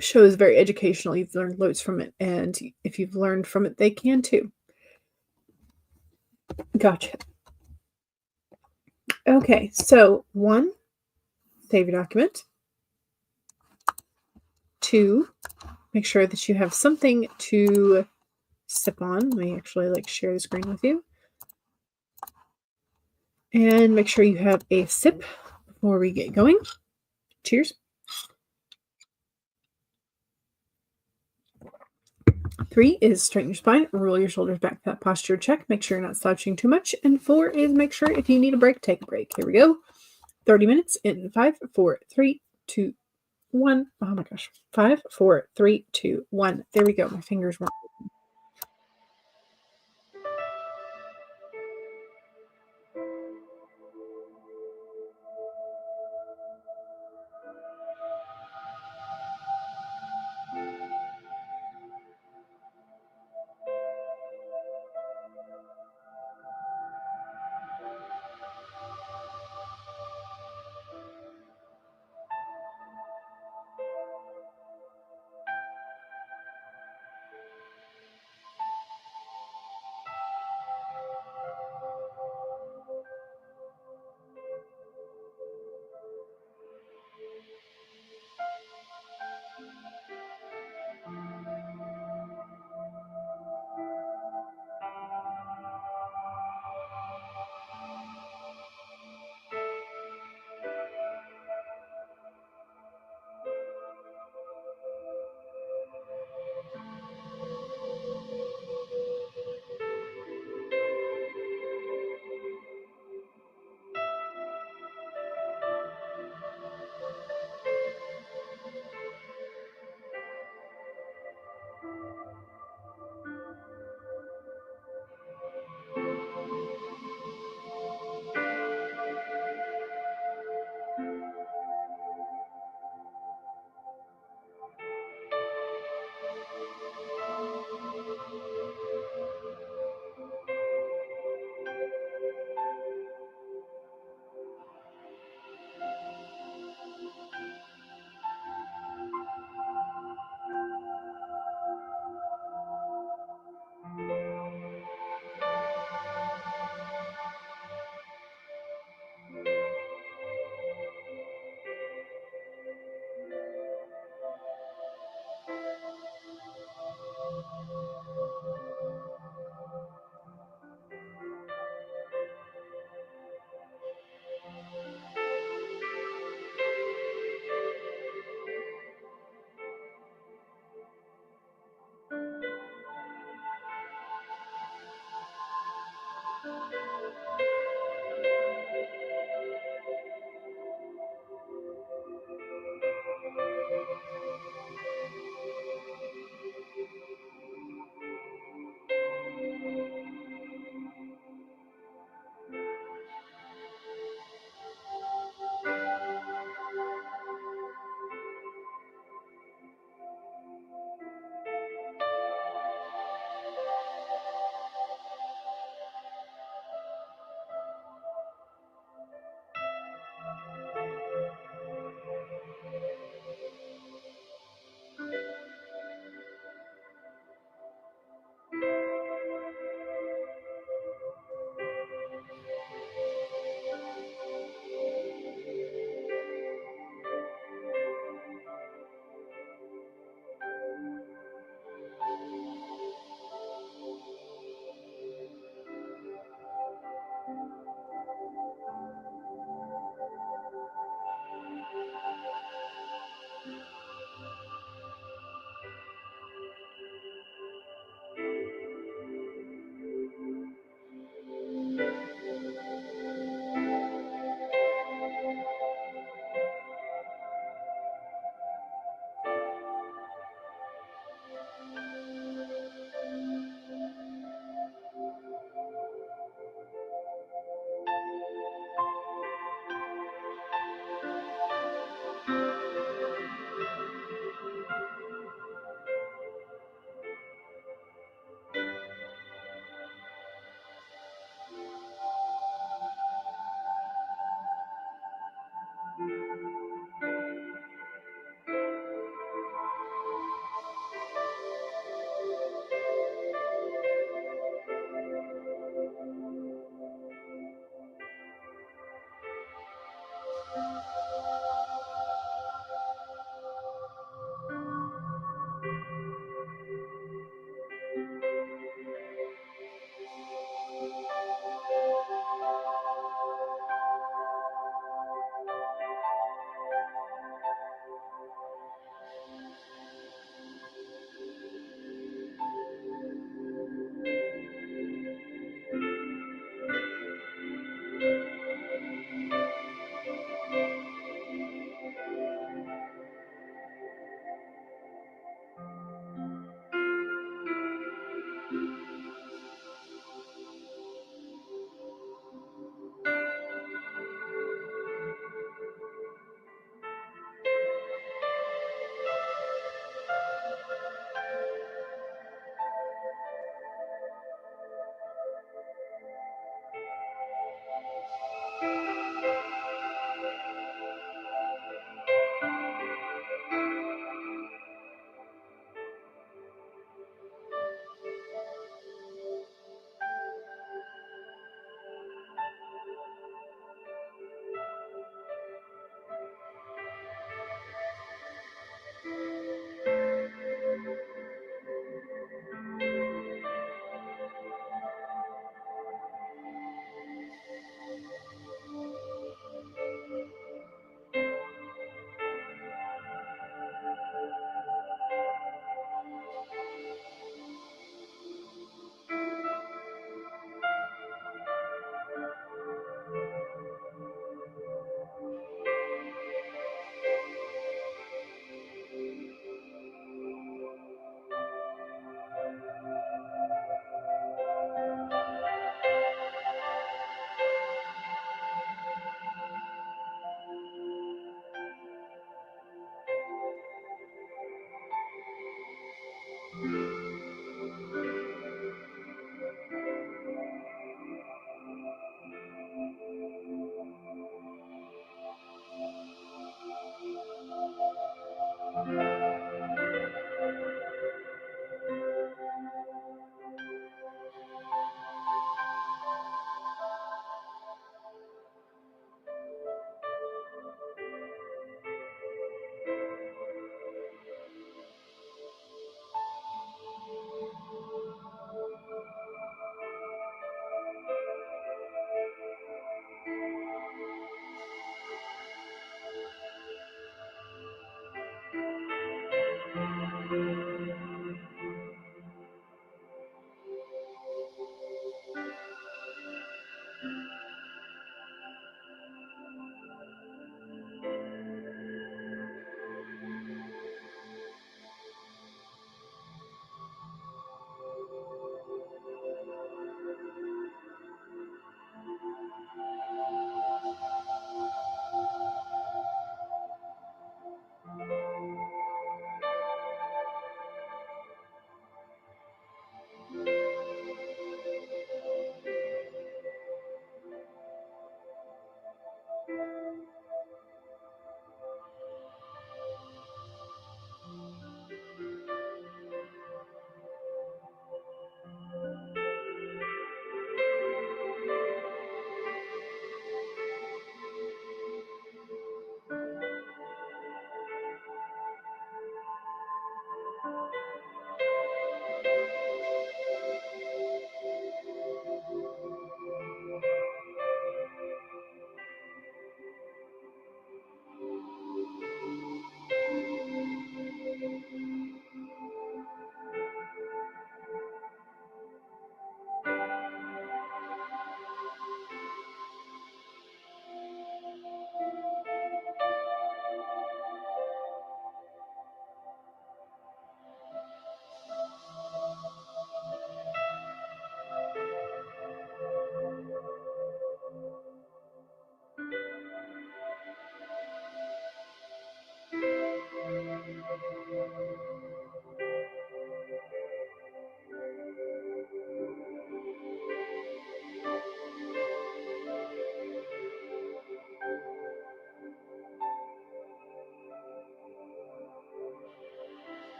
Show is very educational. You've learned loads from it. And if you've learned from it, they can too. Gotcha. Okay, so 1, save your document. 2, make sure that you have something to sip on. Let me actually share the screen with you. And make sure you have a sip before we get going. Cheers. 3 is straighten your spine, roll your shoulders back, that posture check. Make sure you're not slouching too much. And 4 is make sure if you need a break, take a break. Here we go. 30 minutes in 5, 4, 3, 2, 1. Oh my gosh. 5, 4, 3, 2, 1. There we go. My fingers weren't.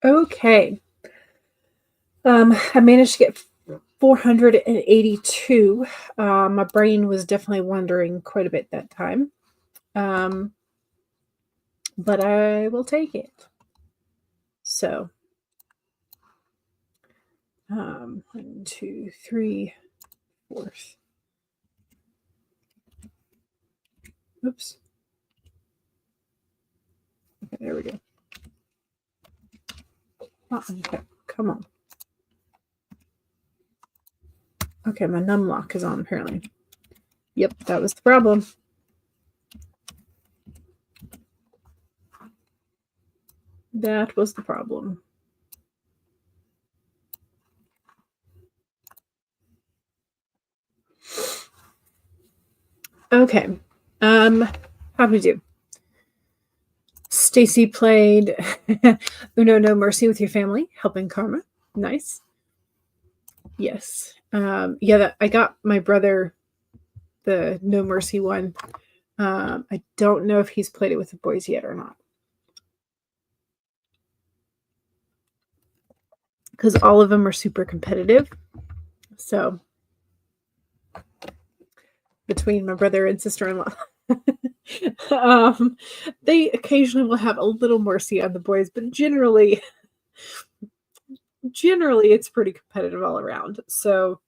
Okay. I managed to get 482. My brain was definitely wandering quite a bit that time. Um, but I will take it. So, 1, 2, 3, 4. Oops. Okay, there we go. Oh, okay, come on. Okay, my num lock is on apparently. Yep, that was the problem. That was the problem. Okay. How do we do? Stacy played Uno No Mercy with your family, helping karma. Nice. Yes. Yeah, I got my brother the No Mercy one. I don't know if he's played it with the boys yet or not. Because all of them are super competitive. So between my brother and sister-in-law. They occasionally will have a little mercy on the boys, but generally it's pretty competitive all around. So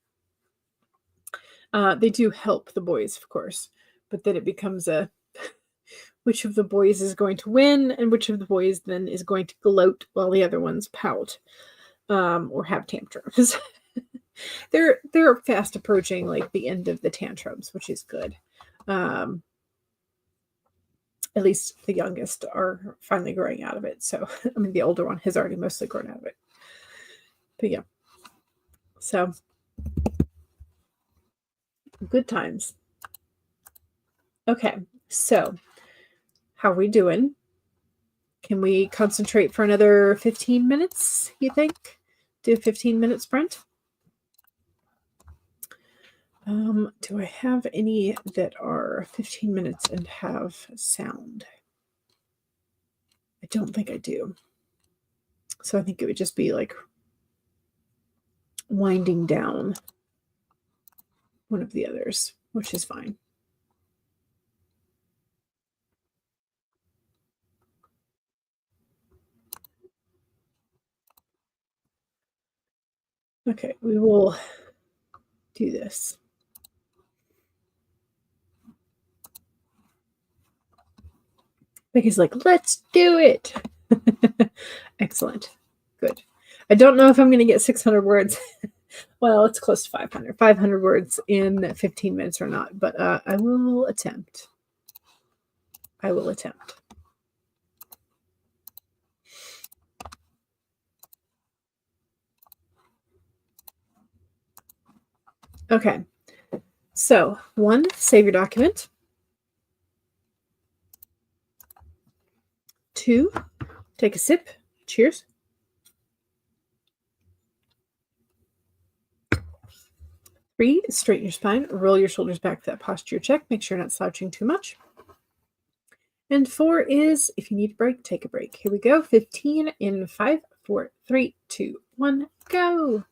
they do help the boys, of course, but then it becomes a which of the boys is going to win and which of the boys then is going to gloat while the other ones pout or have tantrums. They're fast approaching like the end of the tantrums, which is good. At least the youngest are finally growing out of it. So, I mean, the older one has already mostly grown out of it. But yeah. So, good times. Okay. So, how are we doing? Can we concentrate for another 15 minutes, you think? Do a 15-minute sprint? Do I have any that are 15 minutes and have sound? I don't think I do. So I think it would just be like winding down one of the others, which is fine. Okay, we will do this. Becky's like, let's do it. Excellent. Good. I don't know if I'm going to get 600 words. Well, it's close to 500 words in 15 minutes or not, but I will attempt. I will attempt. Okay. So, 1, save your document. 2, take a sip. Cheers. 3, straighten your spine. Roll your shoulders back for that posture check. Make sure you're not slouching too much. And 4 is, if you need a break, take a break. Here we go. 15 in 5, 4, 3, 2, 1, go.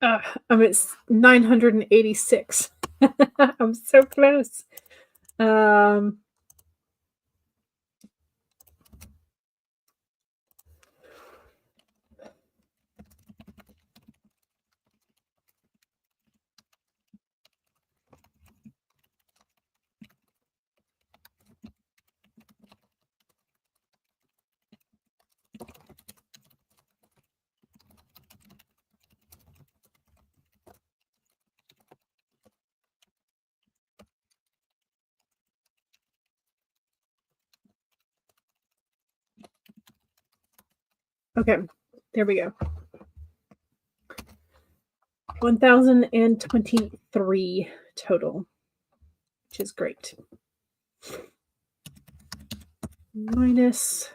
I'm at 986. I'm so close. Okay, there we go. 1,023 total, which is great. Minus.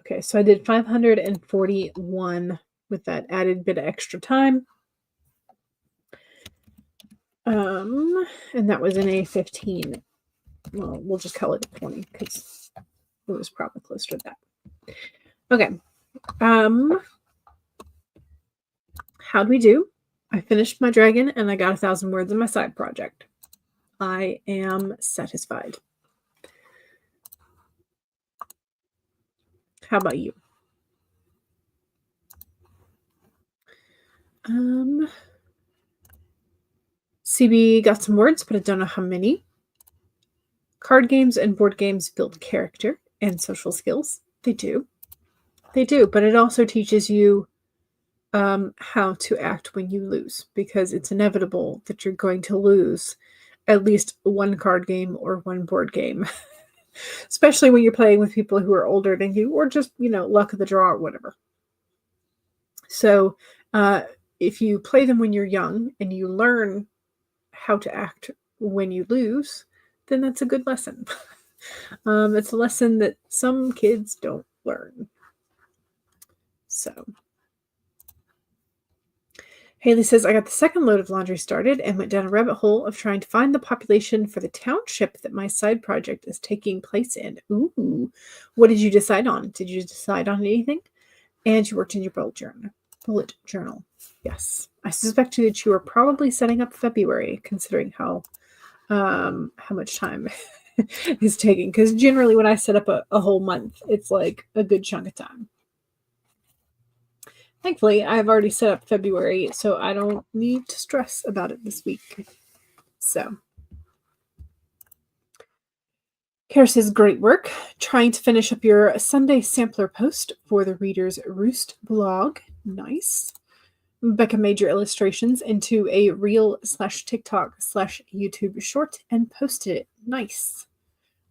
Okay, so I did 541 with that added bit of extra time. And that was an A15. Well, we'll just call it 20 because it was probably closer to that. Okay. How'd we do? I finished my dragon and I got 1,000 words in my side project. I am satisfied. How about you? CB got some words, but I don't know how many. Card games and board games build character and social skills. They do. They do, but it also teaches you how to act when you lose, because it's inevitable that you're going to lose at least one card game or one board game, especially when you're playing with people who are older than you, or just, luck of the draw or whatever. So if you play them when you're young and you learn how to act when you lose, then that's a good lesson. It's a lesson that some kids don't learn. So Haley says, I got the second load of laundry started and went down a rabbit hole of trying to find the population for the township that my side project is taking place in. Ooh, what did you decide on? Did you decide on anything? And you worked in your bullet journal. Yes. I suspect that you are probably setting up February, considering how much time is taking. Because generally when I set up a whole month, it's like a good chunk of time. Thankfully, I've already set up February, so I don't need to stress about it this week. So, Kara says, great work. Trying to finish up your Sunday sampler post for the Reader's Roost blog. Nice. Becca made your illustrations into a Reel/TikTok/YouTube short and posted it. Nice.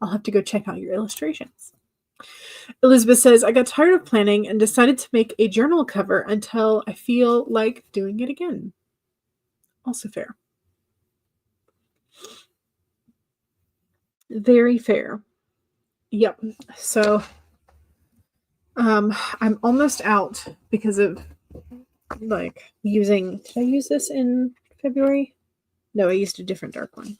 I'll have to go check out your illustrations. Elizabeth says, I got tired of planning and decided to make a journal cover until I feel like doing it again. Also fair. Very fair. Yep. So I'm almost out because of using, did I use this in February? No, I used a different dark one.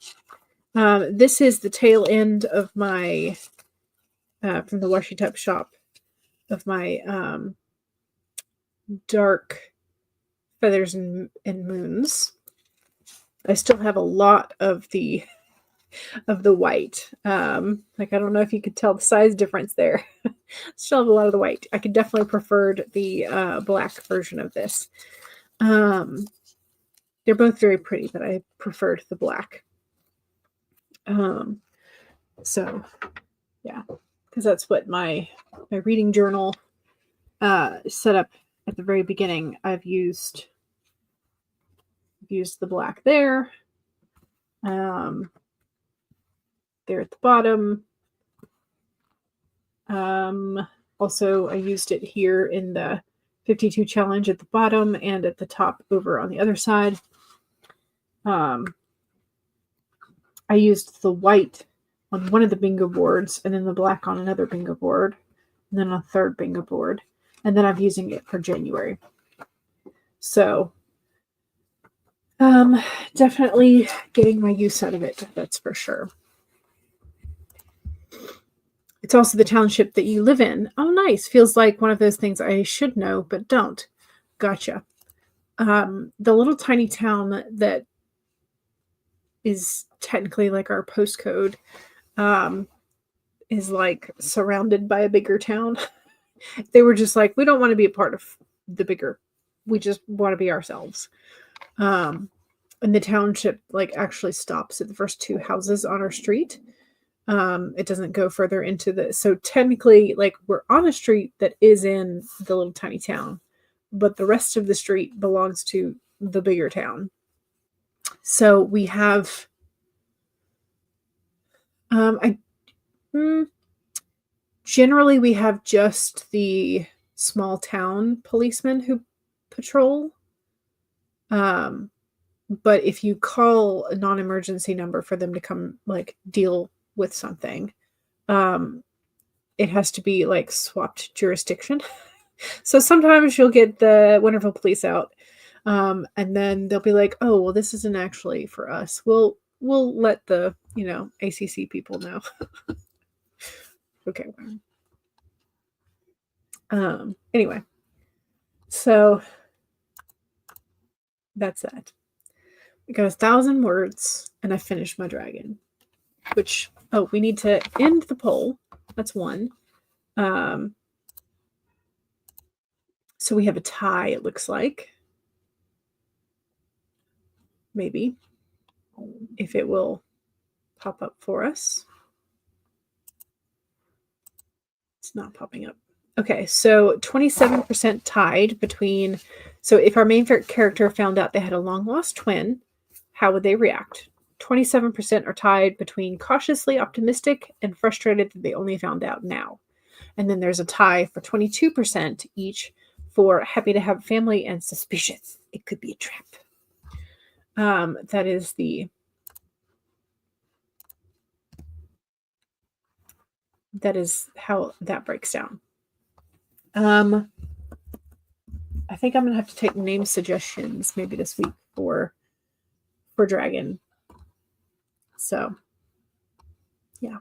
This is the tail end of my from the Washi Tub shop of my dark feathers and moons. I still have a lot of the white. I don't know if you could tell the size difference there. Still have a lot of the white. I could definitely preferred the black version of this. They're both very pretty, but I preferred the black. So yeah, because that's what my reading journal set up at the very beginning. I've used the black there. There at the bottom. Also, I used it here in the 52 challenge at the bottom and at the top over on the other side. I used the white on one of the bingo boards and then the black on another bingo board and then a third bingo board. And then I'm using it for January. So definitely getting my use out of it, that's for sure. It's also the township that you live in. Oh, nice. Feels like one of those things I should know, but don't. Gotcha. The little tiny town that is technically like our postcode, um, is like surrounded by a bigger town. They were just like, we don't want to be a part of the bigger. We just want to be ourselves. And the township like actually stops at the first two houses on our street. It doesn't go further into the, so technically like we're on a street that is in the little tiny town, but the rest of the street belongs to the bigger town. So we have, I generally we have just the small town policemen who patrol. But if you call a non-emergency number for them to come like deal with something, it has to be like swapped jurisdiction. So sometimes you'll get the wonderful police out, and then they'll be like, "Oh, well, this isn't actually for us. We'll let the ACC people know." Okay. Anyway, so that's that. I got 1,000 words, and I finished my dragon. Which, we need to end the poll. That's one. So we have a tie, it looks like. Maybe. If it will pop up for us. It's not popping up. Okay, so 27% tied between... So if our main character found out they had a long-lost twin, how would they react? 27% are tied between cautiously optimistic and frustrated that they only found out now. And then there's a tie for 22% each for happy to have family and suspicious. It could be a trap. That is how that breaks down. I think I'm going to have to take name suggestions maybe this week for Dragon. So, yeah.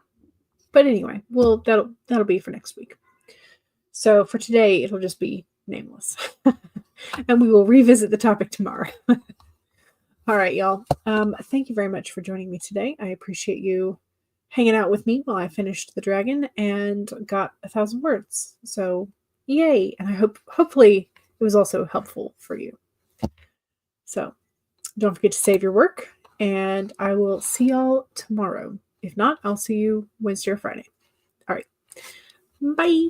But anyway, well, that'll be for next week. So for today, it'll just be nameless. And we will revisit the topic tomorrow. All right, y'all. Thank you very much for joining me today. I appreciate you hanging out with me while I finished the dragon and got 1,000 words. So, yay. And I hopefully it was also helpful for you. So, don't forget to save your work, and I will see y'all tomorrow. If not, I'll see you Wednesday or Friday. All right. Bye.